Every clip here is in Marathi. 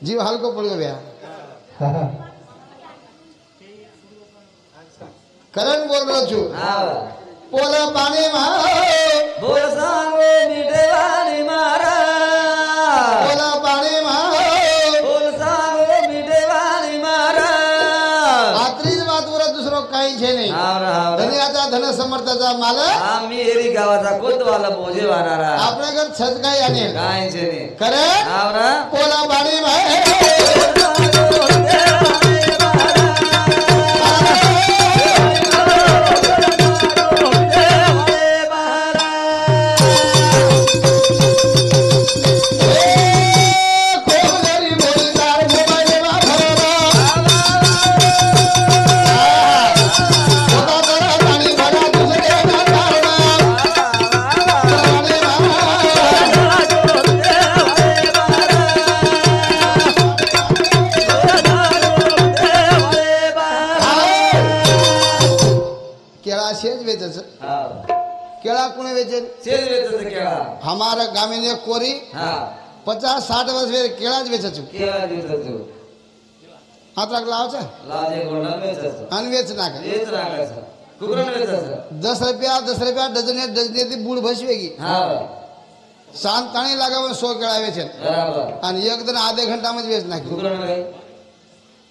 जीव हल्को पड़ गया करण बोल रहा छू पोला पानी बोल सांगो मीठे वाणी मारा पोला पानी बोल सांगो मीठे वाणी मारा आत्रीच वातवर दुसरं काही छे नाही धन्याचा धन समर्थाचा मालक आम्ही एरी गावाचा कोतवाला बोजे वाणारा आपल्या घर छत काय आणि काय छे ने करण आवरा पोला पाणी केला कुने वेचे हमारा गामी ने कोरी 50-60 वर्ष वे केळाच वेचछु आता लाव छ लाजे गोंडा वेचछ अनवेच नाका वेच नाका कुकरण वेचछ 10 रुपया डझने ती बूड भसवेगी शांत ताणी लागाव 100 केळा वेचे बराबर आणि एक दिन आधे घंटा मध्ये वेच नाकी कुकरण काय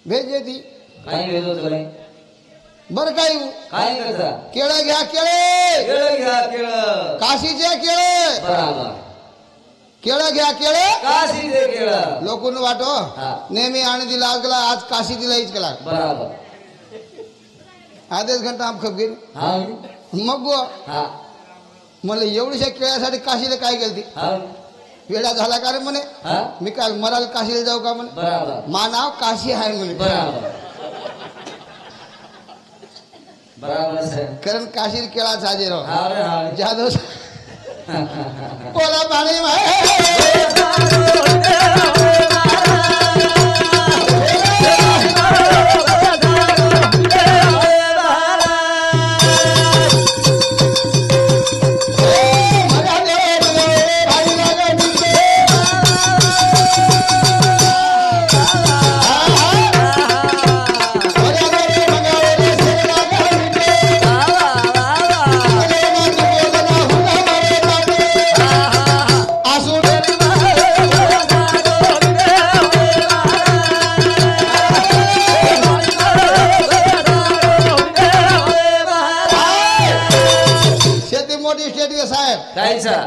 भेज देती काही वेचो नाही बर काय करता केळं घ्या केळे घ्या केळ काशीचे केळे बराबर केळं घ्या केळे काशीचे केळ लोकून वाटो नेहमी आणि दिला आज गेला आज काशी दिला हीच केला बराबर आधेच घंटा आम खप गेली मग गो मला एवढ्याशा केळ्यासाठी काशीला काय गेलती वेळा झाला का रे म्हणे मी काय मराल काशीला जाऊ का म्हणे बराबर मा नाव काशी आहे म्हणे बराबर बराबर कारण काशी केळा साजे राव अरे हा जादव पोला पाणी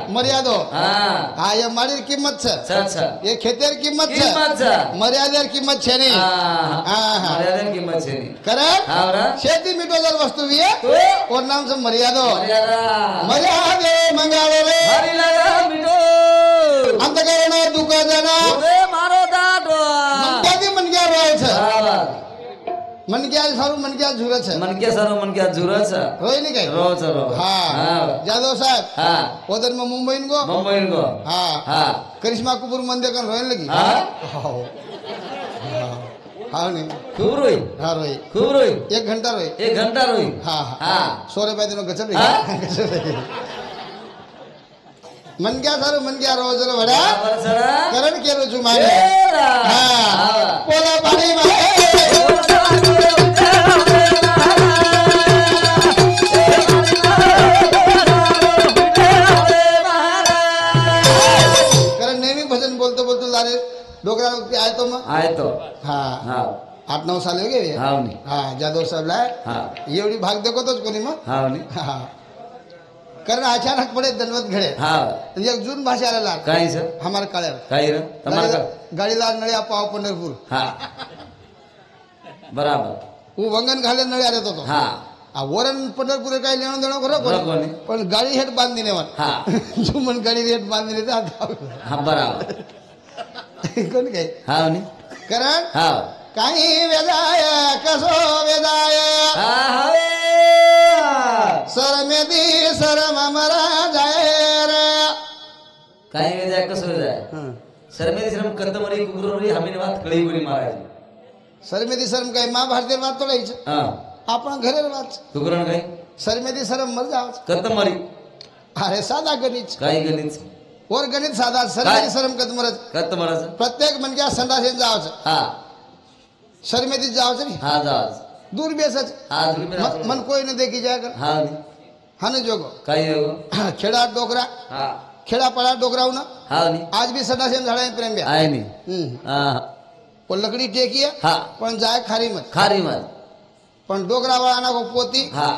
मर्यादो हा ये मारी किंमत छ ये खेतेर किंमत छ मर्यादेर किंमत छे नहीं मर्यादेर किंमत छे नहीं करे शेती मिटोदर वस्तु भी है और नाम से मर्यादो मर्यादे मंगावे रे हरी लगा मिटो अंतकरण दुख जना मारो दाटो मंक्यादी मन क्या रोय छ मन क्या सारू मन क्या झुरत छ मन क्या सारू मन क्या झुरत छ रोय नहीं कई रोज रो हां जादव साहब हां ओदन में मुंबई को हां करिश्मा कपूर मंदिर का रोयन लगी हां हां नहीं खूब रोई हां रोई 1 घंटा रोई हां हां 100 रुपए दिनो गचब मन क्या सारू मन क्या रोज रो बड़ा करण के रोजू माने हां पोला पानी में डोकरा आए तो हाँ 8-9 साल हो गए हाँ जादव साहब लाए एवढी भाग देखो तोच कोणी मग कारण अचानक पडे दंडवत घडे एक जून भाषा आला काय सर हमारे काळ्या काय रे तुम्हाला गाडीला नळ्या पाव पंढरपूर बराबर वो वंगन घाले नळ्या येत होतो वरण पंढरपूर काही लेणं देणं खरं बरोबर कोणी नाही. पण गाडी हेट बांधली नाही हा जुमन गाडी हेट बांधली तर हा बराबर कोण काय हा नी कारण हा काही वेदाय कसो वेदाय हा हवे सरमेदी सरम मरा जाय रे काही वेळ जाय कसं वेळ जाय सरमेदी श्रम कंदमरी कुकुरमरी हमीने वात कळी गोळी मारायची सरमेदी सरम काय महाभारतीय वाद तोडायचं हा आपण घरे वाच कुकुरण काही सरमेदी सरम मर जावच कंदमरी अरे साधा गणित काही गणित वर गणित साधा सरमेदी सरम कदमरच कंदमराचं प्रत्येक म्हणजे संडासेत जावचं हा सरमेदीत जावचं नाही हा जाज दूर बेसच हा जुळी मन कोई न देखी जाय हा नी हा न जोगो काही खेडा डोकरा हा खेडा पड़ा डोकराऊ ना हा नी आज भी संडासेन झाड़ा है प्रेम आहे नी हम्म हा वो लकड़ी टेकी है हा पण जाय खारी मत खारी मत पण डोकरा वाळा को पोती हा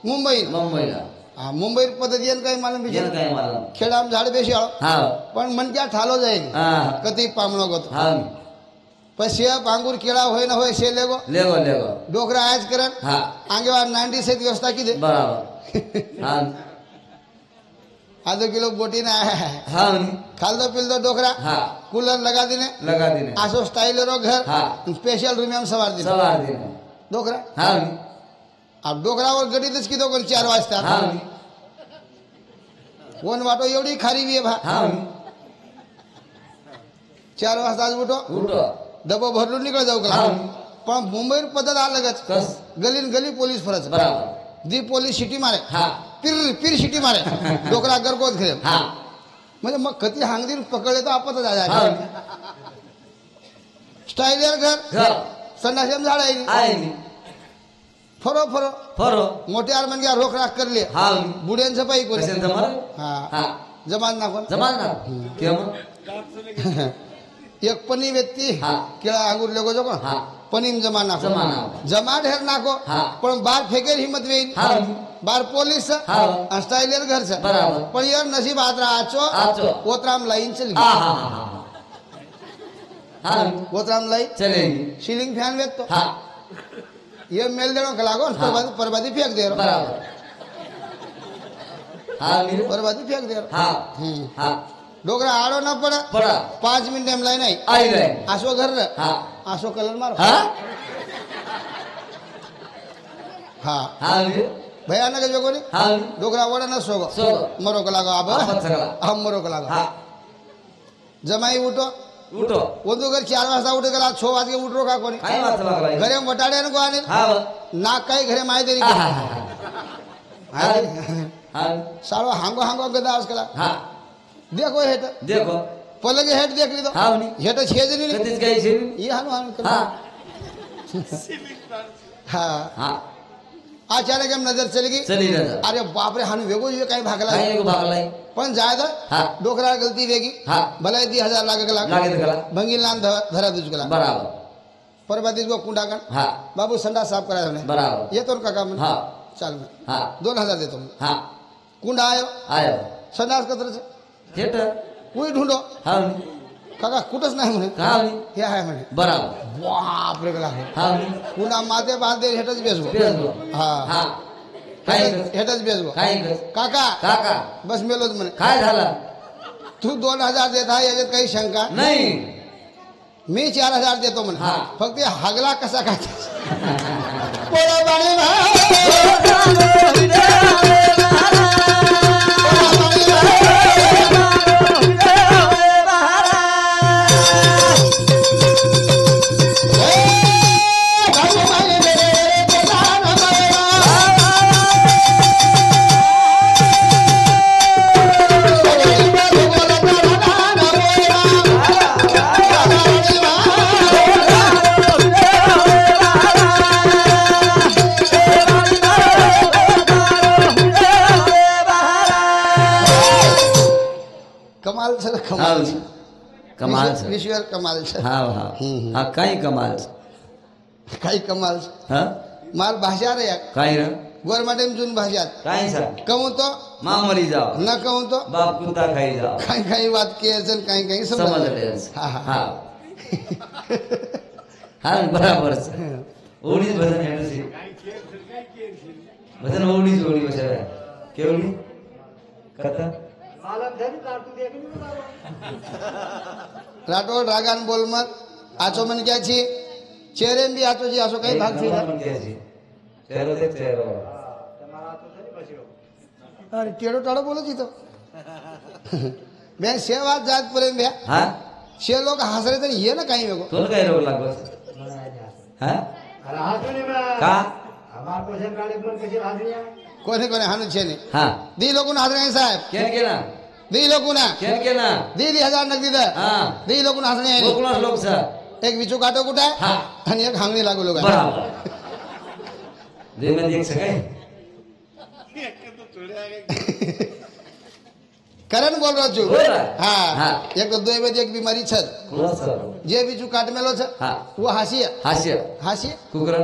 मुंबई मुंबईला हा मुंबई पद्धतीन काही मालूम गेलं बिचार काय मला खेडाम झाड बेशी आळो हा पण मन क्या ठालो जाएगी हा कती पामणो गतो हा नी પછી પાંગુર કેળા હોય ન હોય છે લેગો लेगो लेगो ડોકરા આજ કરન हा આંગેવા 90 से व्यवस्था की दे बराबर हा आधो किलो बोटी ना हा नी खालदो पिलदो डोकरा हा कूलर लगा देने लगा देने आसो स्टाइलरो घर हा स्पेशल रूम में सवार देने सवार देने डोकरा हा नी अब डोकरावर गडीतच किती कोण 4 वाजता हा नी कोण वाटो एवढी खारी बी आहे भा हा नी 4 वाजता आज उठो उठो डबो भरलून निकळ जाऊ हा का पण मुंबईर पद्धत अलगच कस गलीन गली पोलीस फरज बराबर दी पोलीस शिटी मारे हा पिर पिर शिटी मारे डोकरा गरगोत घे हा म्हणजे मग कधी हांगदीन पकडले तर आपत हा जाय स्टाइलर घर घर संडासेम झाड आहे आहे नी फरो फरो फरो मोठ्यावर म्हणजे रोख राख करले हा नी बुड्यांचं पाई कोणी कसे जमर हा हा जमान ना कोण जमाल ना केव्हा एक पनी व्यक्ती हा. केळा अंगूर लेगो जो कोण हा पनीम जमा नाखो जमा नाखो. जमा ढेर नाखो हा. पण बार फेकेर हिम्मत वेईन हा बार पोलीस हा. स्टाइलर घरचं बराबर पण यार नसीब आत आचो आचो. ओतराम लाईन चल हा हा हा हा हा ओतराम लाईन चलेगी सीलिंग फॅन वेचतो हा ये मेल देणो का लागो हा. परबादी फेक दे बराबर हा नी परबादी फेक दे हा हा डोकरा आडो न पडा पडा 5 मिनिट एम लाईन आई रे आसो घर हा आसो कलर मारो हा हा हा नी भयानक जोगो नी हा नी डोकरा वडा न सोगो सोगो. मरो को लागो अब आपत सगळा हम मरो को लागो हा जमाई उठो उठो ಒಂದು घर 4 वाजता उठे गेला 6 वाजता उठरो का कोणी काय वाच लागला घरे वटाडे न गोआने हा नाक काही घरे माय देरी हा हा हा सालो हांगो हांगो गदा आजकला हा देखो हेट देखो पलगे हेट देख ली तो हा नी हेट छेजनी नी कधीच काही शे ये हानो हानो हा हा हा अचानक हम नजर चली गई चली जा अरे बाप रे हानो वेगो ये काही भागला काय नको भागलाय पण जायदा हा डोकरा गलती वेगी हा भलाई 10,000 लागे गला लागे गला भंगील नाम धरा दुज गला बराबर परबादी को कुंडा गण हा बाबू संडा साफ करा हमने बराबर ये तो काका मन हा चाल में हा 2,000 देतो मैं हा कुंडा आयो आयो संडास कतर से थेट कोई ढूंढो हा काका कुठंच नाही म्हणे का हे आहे म्हणे बराबर बाप रे गला हा कुंडा माते बांधे हेटच बेसगो बेसगो हा हा काय हेटच बेसगो काय काका काका बस मेलोच म्हणे काय झालं तू 2,000 देत आहे याच्यात काही शंका नाही मी 4,000 देतो म्हणे हा. फक्त हगला कसा काय पोळा बाणी कमाल सर कमाल कमाल विश्वर कमाल सर हा हा हा काय कमाल काही कमाल हा माल भाषा रे काय रे गवर्नमेंट जून भाषात काय सर कहूं तो मामरी जाओ न कहूं तो बाप कुत्ता खाई जाओ काही काही बात की असेल काही काही समजले हा हा हा हा बराबर ओळीच भजन हेडसी भजन होवली जोडी बसाव्या केवली कथा राठोड रागान बोल मग आचो मन क्याची चेहरेन बी आचोची असो काही भाग थी अरे टेडो टाळो बोलत इथं बे शेवात जात पर्यंत ब्या हा शे लोक हसरे तरी ये ना काही वेगो तुला काय रोग लागलो हा का कोणी कोणी हानू छे ने हा दी लोकून हसरे साहेब केन केना दी लोकून केन केना दी 1000 नगदी द हा दी लोकून हसणे आहे कोकणा लोक सा एक विचू काटो कुठे हा आणि एक हांगणी लागू लोक बराबर जे मध्ये एक सगळे करण बोल रहा छू बोल रहा। हाँ हाँ। एक तो दो बजे एक बीमारी छत कोण सर जे बिचू काट मेलो छ हा वो हासिय हास्य हासिय कुकरण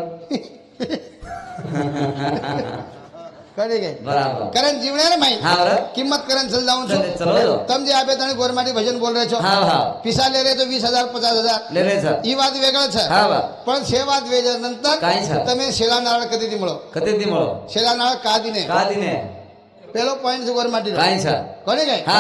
कळे गे बराबर करण जीवने रे माई हा बरं किंमत करण चल जाऊन चल, छो चलो जो। तम जे आबे तने गोरमाटी भजन बोल रहे छो हा हा पिसा ले रहे तो 20,000 50,000 ले रे सर ई વાત वेगळं छ हा बा पण शे વાત वेगळ नंतर काय छ? તમે શેલા નાળ કદી દી મળો कते दी मळो શેલા નાળ का दिने का दिने પેલો પોઈન્ટ છે ગોરમાટી काय छ કોને ગઈ हा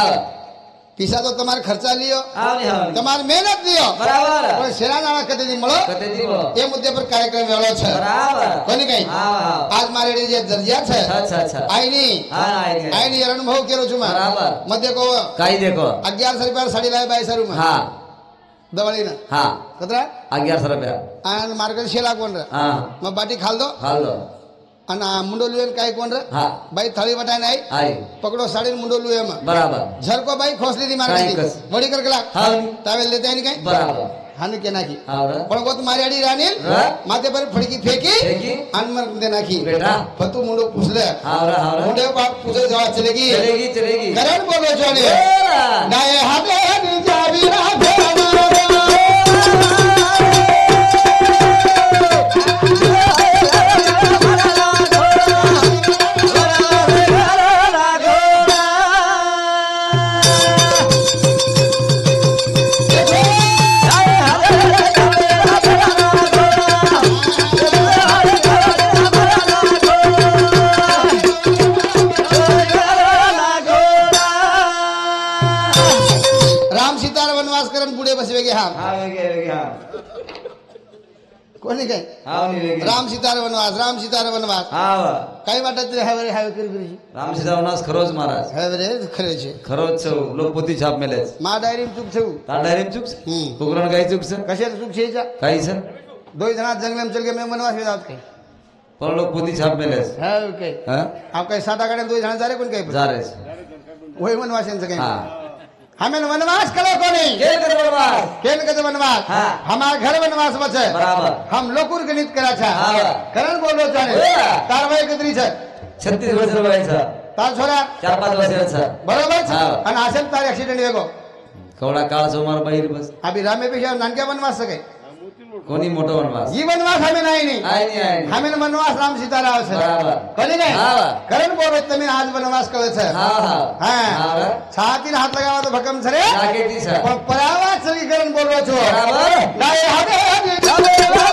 पिसा तो તમારે ખર્ચા लियो आवनी आवनी તમારે મહેનત लियो बराबर પણ શેલા નાળ કદી દી મળો कते दी मळो એ મુદ્દે પર કાર્યક્રમ વેળો છે बराबर કોની ગઈ हा हा આજ મારે જે દરજ્યા છે अच्छा अच्छा આઈની हा आहे આઈની અનુભવ કેરો છું માં बराबर મધ્ય કો काही देखो 1100 રૂપિયા સાડી લાય 2200 માં हा દવાળીના हा કતરા 1100 रुपया આ માર્કેટ શેલા કોણ રે हा માં બાટી ખાલ દો हाल दो અને આ મુંડો લુએન કાઈ કોણ રે हा ભાઈ થાળી વટાઈને આઈ आई પકડો સાડી મુંડો લુએ એમાં बराबर झरको भाई खोसली दी मारे કાંઈ કસ. વડી કર કલા हा તાવેલ લેતા આઈ કઈ बराबर હાને કે નાખી हा बरं પણ ગોત મારી આડી રાની હા. માથે પર ફડકી ફેંકી फेकी આનમર દે નાખી बेटा ફતુ મુંડો પૂછલે हा बरं हा बरं मुंडे बाप पूछे जवा चलेगी चलेगी चलेगी करण बोलो છો ને बोला. डाये हाथे जाबी राधे राम सीतार वनवास करण पुढे बसवे गे हा हा वेगे वेगे हा कोणी काय हा वेगे राम सीतार वनवास हा वा. काही वाटत नाही हावे हावे करी करी रामसीतावनास खरोच महाराज हावे रे खरे છે खरोच छौ लोकपोती छाप मेलेच मा डायरी चूक छऊ ता डायरेक्ट चुकस कुकरण काही चुकस कशे चूक छेचा काही सर दो जना जंगलम चल के मैं वनवास में जात काही पण लोकपोती छाप मेलेच हा काही हा आप काही साता गाड्या दो जना जारे कोण काही जा रेस वही वनवास यांचं काही हा हमें वनवास करो कोनी के कर बरोबर केन कते वनवास हाँ। हमार घर वनवास बचे बराबर हम लोकुर गणित करा छा हाँ। करण बोलो छाने बोला. तार वय कतरी छ 36 वर्ष वयाचा तार छोरा 4-5 वर्षाचा बरोबर छ हाँ. आणि असेल तार ऍक्सिडेंट वेगो कवडा काळ सोमार बाहेर बस अभी रामेपेक्षा नानक्या वनवास सके कोणी मोठं वनवास ही वनवास हमें नाही नाही आहे नाही आहे हमें वनवास राम सीताराम से बराबर. कोणी नाही हाँ. करण बोलो तुम्ही आज वनवास कळे छ हा हा हां छातीन हात लगावा तो भकम छरे जाकेटी सर पण परावाच सगळी करण बोललो छो बराबर. डाय हाते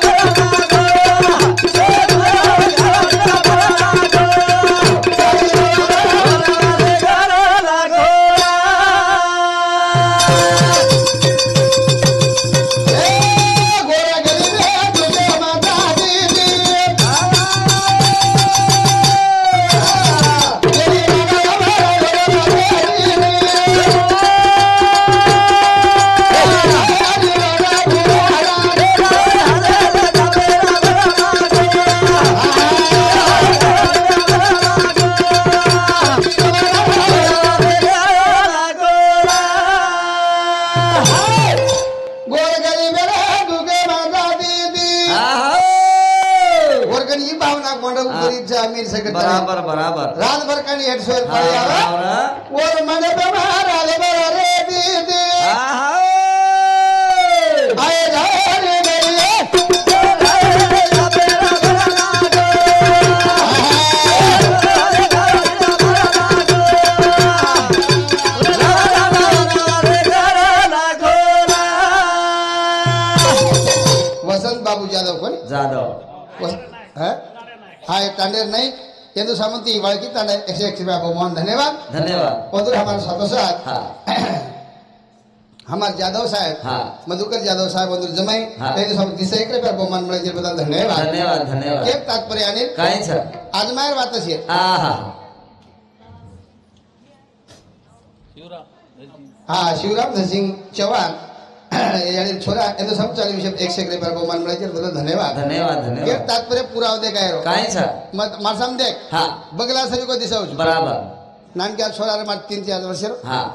गोरा गरीबे तुझे माता दीदी गोर गरीबे तुझे माता दीदी वर्गणी ही भावना कोंड गरीब अमीर सकट बराबर बराबर रात भर कणी हेड सोय पड़ी आवा और मने पे महाराज रे दीदी आए जाए गरीबे वसंत बाबू जाधव कोण जाधव है हाय तांडेर नाही यदु सामंती वाळकी तांडे 101 रुपया बहुमान धन्यवाद। धन्यवाद। और हमारे साथों साथ हाँ हमारे जादव साहब हाँ मधुकर जादव साहब और जमाई हाँ। यदु सामंती 101 रुपया बहुमान मिळे बदल धन्यवाद। धन्यवाद धन्यवाद। एक तात्पर्य आणि काय छ आजमायर वात आहे आहा हा शिवराम धनसिंग चव्हाण याने छोरा यदु सामंती विषय 101 रुपया बहुमान मिळे बदल धन्यवाद। धन्यवाद एक धन्यवाद। तात्पर्य पुराव दे काय रो काय छ मारसाम देख हाँ बगला सभी को दिसाव छु बराबर नानक्या छोरा रे मार 3-4 वर्ष रो हाँ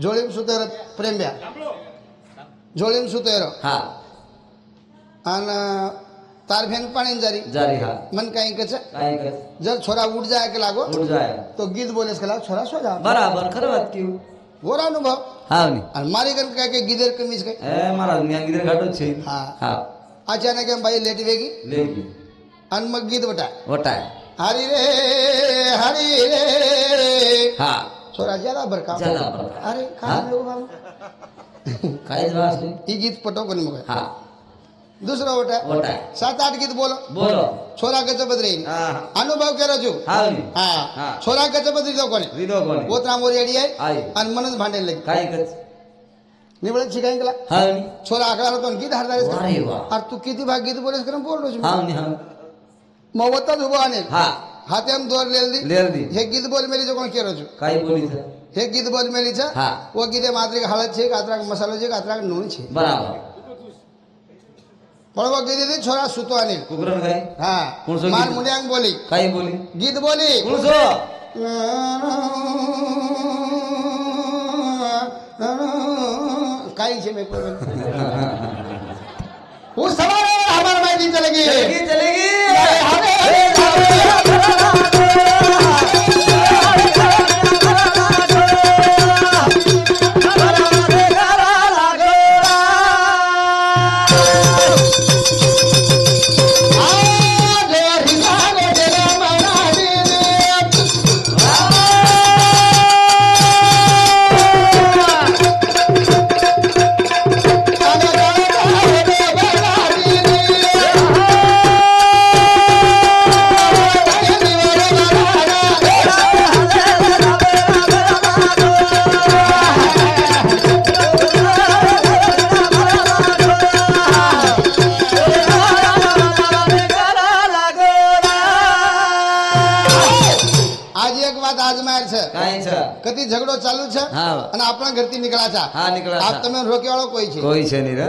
जोळीम सुतेर प्रेम ब्या जोळीम सुतेर हाँ आणि तारफेन पाणी जारी जारी हाँ मन काही कच काय कर जब छोरा उठ जाए के लागो उठ जाए तो गीत बोलेस के लाग छोरा सो जा बराबर खरं बात क्यों गोरा अनुभव हाँ नी आणि मारी गन काय के गिदर कमीज काय ए महाराज मी अंगिदर घाटो छे हाँ हाँ अचानक हम भाई लेट वेगी लेगी आणि मग गीत बटा वटाय हरी रे हाँ छोरा ज्यादा बरका ज्यादा बरका। अरे हाँ? काय लोग काय जवाब आहे ही गीत पटो कोणी मग हाँ दुसरा बटा वटाय 7-8 गीत बोलो बोलो छोरा कच बदरी हाँ अनुभव केलो छु हाँ नी हाँ हाँ। छोरा कच बदरी दो कोणी विदो कोणी वो त्रामोर येडी आहे आई आणि मनच भांडेल लगी काय कच निवळ शिकाय गेला हाँ नी छोरा आकडा होतो गीत हारदारेस कर अरे वाह अरे तू किती भाग गीत बोलेस कर बोललो छु हाँ नी हाँ मग वतच उभो आणि हाँ हाते हम दोर लेल दी लेर दी हे गीत बोल मेली जो कोण केरो छु काय बोली छ हे गीत बोल मेली छ हाँ वो गीते मात्रिक हळद छे कातरा मसालो छे कातरा नून छे बराबर पण वो गीत दी छोरा सुतो आणि कुकरण काय हाँ कोण सो मार गीत? मुंड्यांग बोली काय बोली गीत बोली कोण सो काही छे मेरे को उस सवाल हमारे मायदी चलेगी चलेगी चलेगी काय छ कति झगड़ो चालू છે हाँ અને આપણા ઘરથી નીકળાછા हाँ निकला આપ તમે રોકે વાળો કોઈ છે कोई छे नहीं रे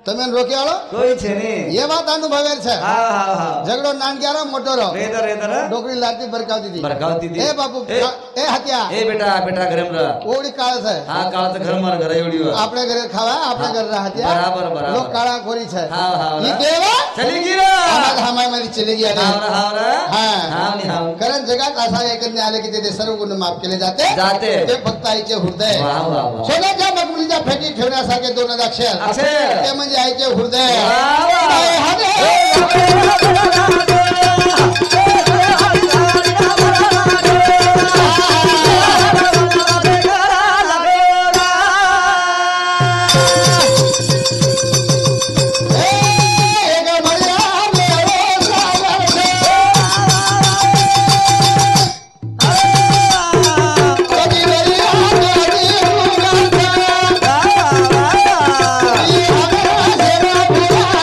તમે રોકે વાળો कोई छे नहीं એ વાત અનુભવેલ છે हाँ हाँ हाँ झगड़ो નાનક્યારો મોટો રો रेदर रेदर ડોકરી લાતી બરકાવતી હતી बरकावती दी એ બાપુ ए એ હત્યા ए बेटा बेटा घर में रह ઓડી કાળ છે हाँ काल तो घर में घर एवडी हो આપણે ઘરે ખાવા આપણે ઘરે હત્યા बराबर बराबर લોક કાળા ખોરી છે हाँ हाँ ઈ કેવા चली गी रे हमारे मारी चली गया हाँ रे हाँ रे हाँ हाँ नहीं हाँ कारण जगात असा एकन्या आले की ते सर्व गुण माफ केले जाते जाते ते फक्त आईचे हृदय वाह वाह वाह सोन्याच्या मगमुलीच्या फेटी ठेवण्यासारखे दोन अक्षर अक्षर. ते म्हणजे आईचे हृदय वाह, वाह. आय हरे. ए, एक भैया मेरो सागर से. कधी भैया कधी उगाचा. ई हमारा सेवा पुराणा.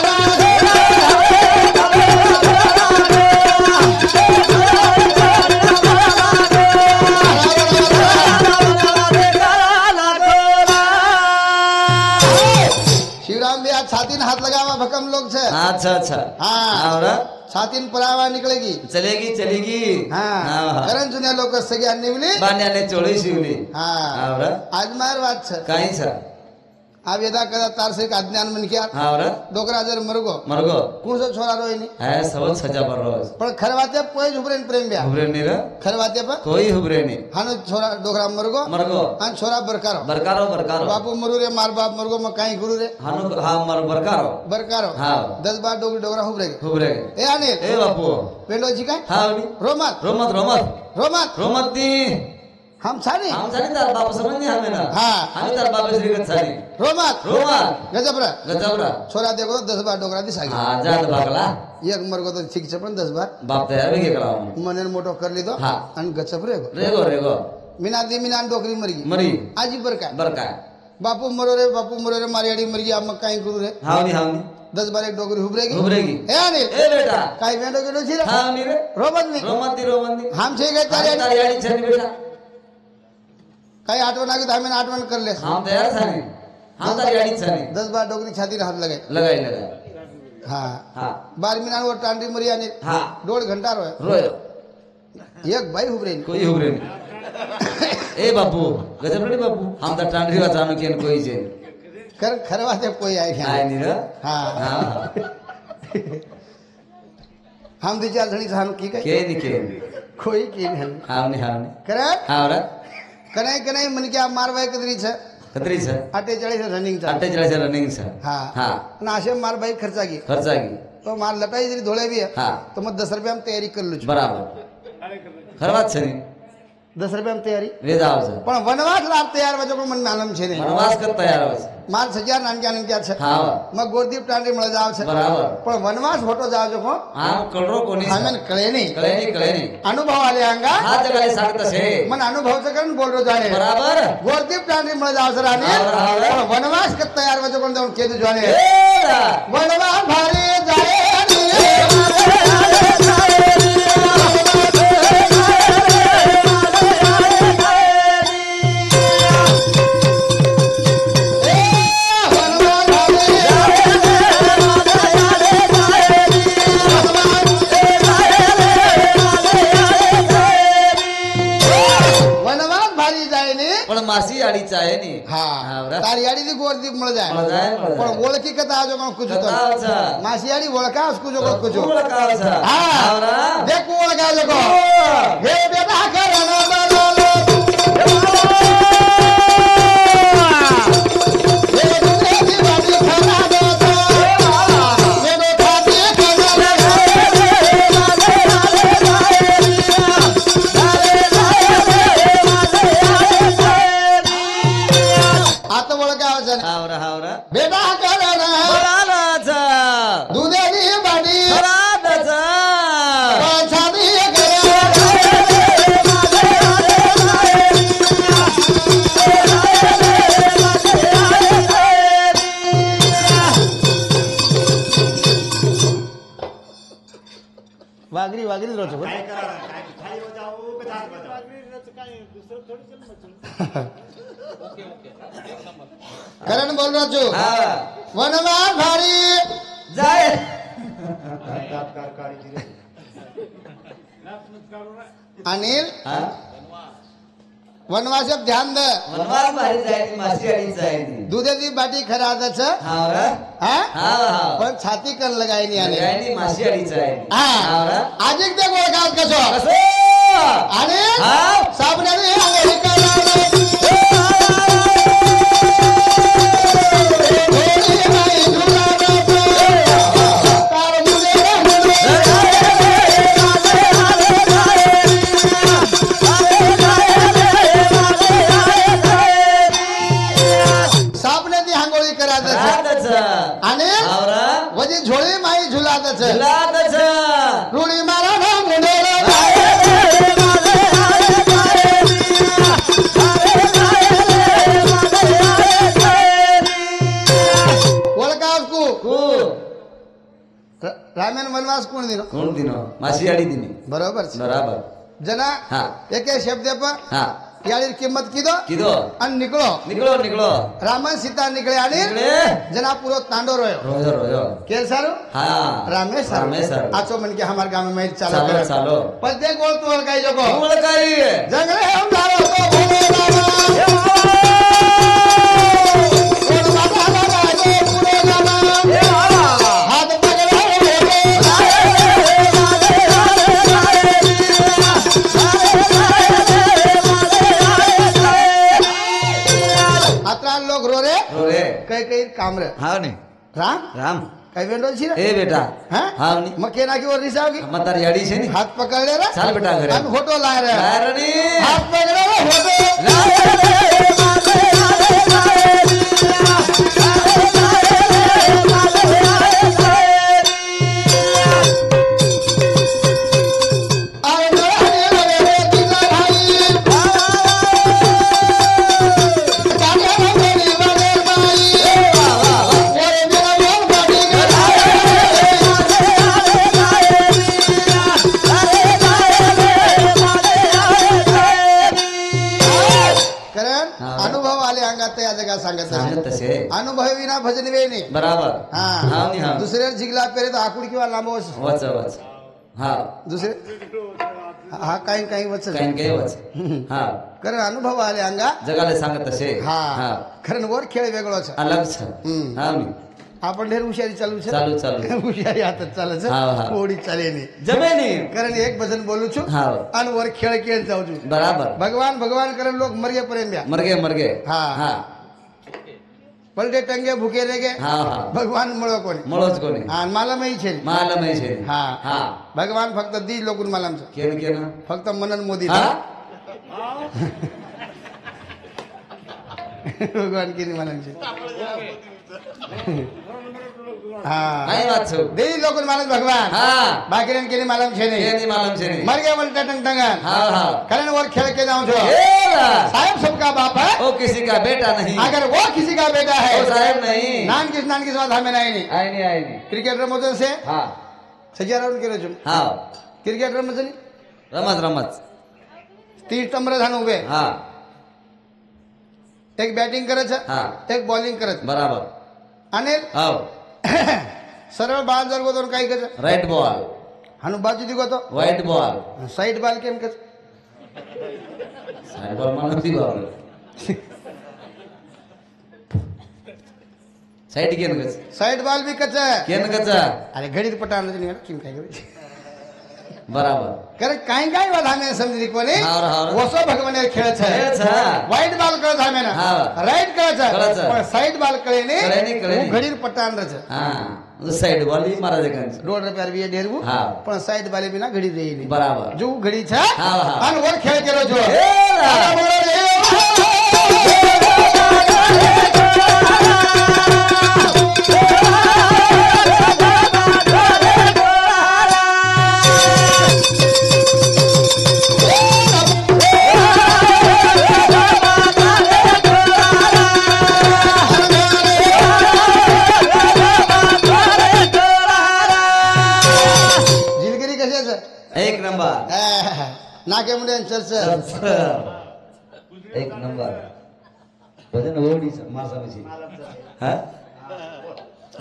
शिवराम भी आज छाती हाथ लगावा भकम लोग छे अच्छा अच्छा हाँ और छाती परावा निकलेगी चलेगी चलेगी हाँ कारण जुन्या लोक सगळी निवली बांध्याने चोळी शिवली हाँ और आज मार बात छे काही छ આ વેદા કદા તાર से अज्ञान मन किया हाँ और डोकरा जर मरगो मरगो कौन सा छोरा रोई नहीं है सब सजा पर रोज पण खरवाते कोई झुबरे प्रेम ब्या हुबरे नहीं रे खरवाते पर कोई हुबरे नहीं हानो छोरा डोकरा मरगो मरगो हान छोरा बरकारो बरकारो बरकारो बापू मरु रे मार बाप मरगो म काई गुरु रे हानो हाँ मर बरकारो बरकारो हाँ 10 बार डोकरी डोकरा हुबरे हुबरे ए अनिल ए बापू पेंडो जी का हाँ उनी रोमत रोमत रोमत रोमत रोमत दी हम सानी हम सानी तार बाप समझ नहीं हमें ना हाँ हम तार बाप श्रीगत सानी रोमत रोमत गजबरा गजबरा छोरा देखो 10 बार डोकरा दिसागी हाँ जात भागला એક મરગો તો ઠીક છે પણ 10 બાર બાપ તૈયાર વેગે કળાવ મને મોટો કરી લીધો હા. અને ગચપ રેગો રેગો મીના મીના ડોકરી મરી ગઈ મરી આજી બરકા બરકા બાપુ મરો રે મારી આડી મરી ગઈ આમાં કાઈ કરું રે હાવની 10 બાર એક ડોકરી ઉભરેગી ઉભરેગી હે અનિલ એ બેટા કાઈ વેંડો કેડો છે રે હાવની રે રોબંદી રોમંદી હામ છે કે તારી તારી આડી છે ને બેટા કાઈ આટવા નાખ્યું તો અમે આટવાન કરી લે હામ તૈયાર છે ને હામ તારી આડી છે ને 10 બાર ડોકરી છાતી હાથ લગાય લગાઈ હા હા 12 મીના નો ટાંડી મરી આની હા 1.5 ઘંટા રોયો એક ભાઈ ઉભરે કોઈ ઉભરે નહીં એ બાપુ ગજબ નહીં બાપુ આમ તો ટાંડરી વાંચવાનું કે કોઈ છે ખરવા તે કોઈ આઈ આય નહીં રે હા હા हम दी चार धनी सानु की કે નહીં कोई की नहीं હાવની करे હાવરા कनाई मन क्या मारवाई कदरी छे કતરી છે आटे चढ़ी से रनिंग चा આટે જરા છે રનિંગ છે हाँ હા नाशे मार भाई खर्चा की ખર્ચાગી तो मार लटाई जरी धोले भी है हाँ। तो मैं 10 रुपया में तैयारी कर लूँ બરાબર ખરવાત છે ને 10 रुपया में तैयारी વેદ આવશે पण वनवास लाभ तैयार वजह को मन मालूम छे नहीं વનવાસ કર તૈયાર આવે છે मार सजार नानक्या छे હા मैं गोरदीप टांडी मळ जाव छे બરાબર पण वनवास होटो जाव जो को આમ કલરો કોની हमें कळे नहीं કળે નહીં अनुभव आले आंगा હા જગાલે સાગત છે मन अनुभव से करन बोल रो जाने બરાબર गोरदीप टांडी मळ जाव छे रानी हाव. पण वनवास के तैयार वजह को देऊन केदु जाने એલા वनवास भारी जाए वनवास भारी जाए ने પણ માસી આડી ચાહે ની हाँ हावरा. तारी आड़ी दी गोरदीप मळ जाए મળ જાય पण ओळखी कथा आजो कोण कुछ तो કથા છે मासी आड़ी ओळखा उसको जो कुछ કુળ કાળ છે हाँ હાવરા देखो ओळखा जो को ઓ, हे बेटा करना बोलो हे दुनिया की बात खरा दो तो ये बेटा की खरा आता ओळखा आवसन હાવરા હાવરા बेटा करना બરાબર છે दुधेरी बाडी બરાબર છે पाछादी करा वागरी रो छो करण बोल रहा छो હા वनवास भारी જાય अनिल હા वनवास ध्यान दे વનવાસ મારી જાય ની માસી આડી જાય ની दूधेदी बाटी खरा दे હાવરા हाँ હા હા पण छाती कर लगाई नहीं आने જાય ની માસી આડી જાય ની हाँ હાવરા आज एक देखो काम कसो કસો अनिल हाँ। साबने भी आगे करा साबने दी हांगोळी करा दे રાત છે अनिल હાવરા वजी झोळी माई झुला दे રાત છે रूड़ी मारा ना मुंडेरो ओळखा उसको કુ रामेन वनवास कोण दिनो કોણ દીનો માસી આડી દીની बरोबर છે બરાબર जना હા एक शब्द पर હા याळी किंमत कीधो કીધો आणि निकळो નીકળો रामन सीता निकळे आणि નીકળે जना पूरो तांडो रोयो રોયો केल सारू હા रामेश રામેશ સારું. आचो मन के हमार गांव में चालो ચાલો करे ચાલો पद्य गोल तू ओळखाई जको ઓળખાઈ जंगले हम लारो तो भोले बाबा कोण बाबा बाबा जो पुरे जावा हाथ पकड़ा अतरा लोग रो रे રોરે कई काम रे હા ને राम રામ कई वेंडो छी रे એ બેટા हाँ હા ની मके ना की ओर रिसावगी અમાર તારી આડી છે ને हाथ पकड़ ले रे ચાલ બેટા ઘરે અને फोटो लाए रे રારણી हाथ पकड़े रे फोटो हा. अनुभव आले अंगात या जगा सांगत सांगत तसे अनुभव विना भजन वेणी बराबर हा हाव नी हाव. दुसऱ्या झिगला पेरे तर आकुड किंवा लांबवच वच वच हा दुसरे हा काही काही वचन काही काही वच हा कारण अनुभव आले अंगा जगाला सांगत तसे हा कारण वर खेळ वेगळाच अलग हम्म. हा नी आपण ढेर हुशारी चालू छे चालू चालू हुशारी हातात चालच हा, हा. कोडी चाले नाही जमेनी कारण एक भजन बोलू छु हा आणि वर खेळ खेळ जाऊ छु बराबर भगवान भगवान करे लोक मर्गे पर्यंत द्या मरगे हा. हा पलटे टंगे भुके रेगे हा हा भगवान मळ कोणी मळोच कोणी हा मला माही छे मला माहिती आहे. हा हा भगवान फक्त दी लोकून मला केन केन फक्त मनन मोदी हा भगवान केली मला हा नाही वाचो दे लोकून मानस भगवान हा बाकीरन केली मालम छे नाही केनी मालूम छे नहीं मर गए बोलता टंग टंगन हा हा कारण वो खेल के जाऊं छो एला साहब सबका बाप है ओ किसी का बेटा नहीं अगर वो किसी का बेटा है ओ साहेब नहीं नान किस बात हमें नहीं आय नहीं क्रिकेट रमतो से हा सजा राउंड केलो छो हा क्रिकेट रमत नहीं रमत रमत 30 टंबर धान उभे हा एक बॅटिंग करत हा एक बॉलिंग करत बराबर आणि हाव सरळ बाल जर गोतो काही करत राइट बॉल हानु बाजू दिगो तो व्हाइट बॉल साइड बाल केम करत साइड बॉल मानो ती बॉल साइड केन कच साइड बाल भी कच केन कचा अरे घडीत पटाण नाही किम काय करे बराबर कारण काही काही वाद हमें समजली कोणी हाव रे, हाव रे. वसो भगवान खेळत खेळच है हा. वाईट बाल कळत हमें ना हा. राईट कळत कळत. पण साइड बाल कळे कळे नाही, कळे नाही. घडीत पटाण रच हा साइड बॉल ही मारा जगन ₹1.5 भी ढेरवू हा. पण साइड बाले बिना घडी देई नाही बराबर जो घडी छ हा, हा. आणि वर खेळ केलो जो एला. जिलगिरी कशाच एक नंबर नाके मुंडे चर्च एक नंबर भजन होडी मासाची हा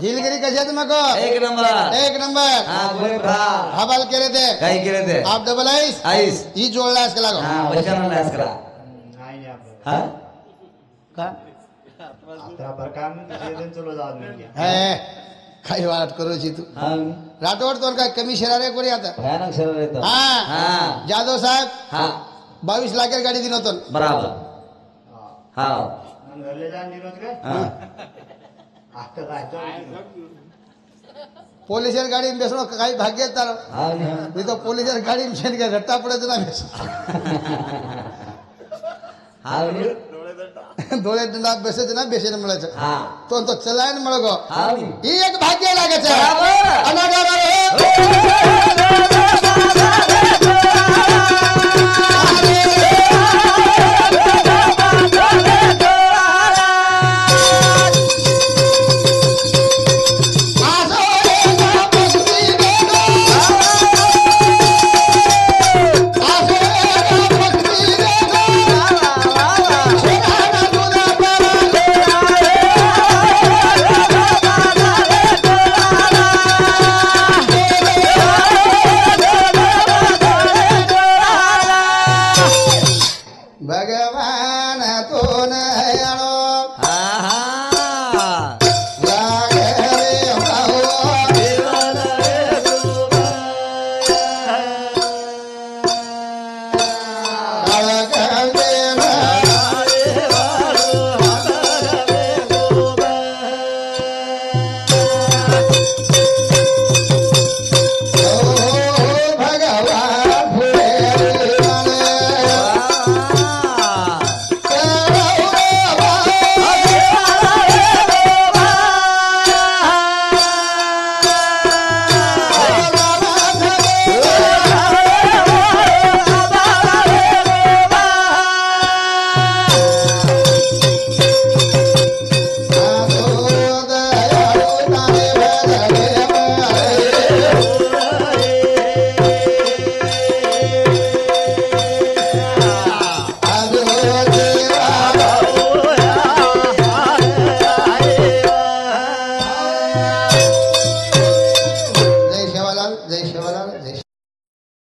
जिलगिरी कशाच मग एक नंबर एक नंबर हा बोले भा हा बाल केले ते काय केले ते आप डबल आईस आईस ही जोडला असं लागो हा वचन लास करा हा का है हे काही वाट करू छी तू हा राठोड तोर काय कमी शरारे कोणी आता भयानक शरीर येतो हा हा जाधव साहेब हा 22 लाखेर गाडी दिन होतो बराबर हा हा पोलिसर गाडी बेसणं काही भाग्य तार हा नी हा. मी तो पोलिसर गाडी में काय रट्टा पडत ना बेस हा नी. डोळे दंडा बेसत ना बेसेन मिळायचं हा तो तो चलायन मळगो हा नी. ही एक भाग्य लागायचं बराबर. अनागार भगवान तो नयणो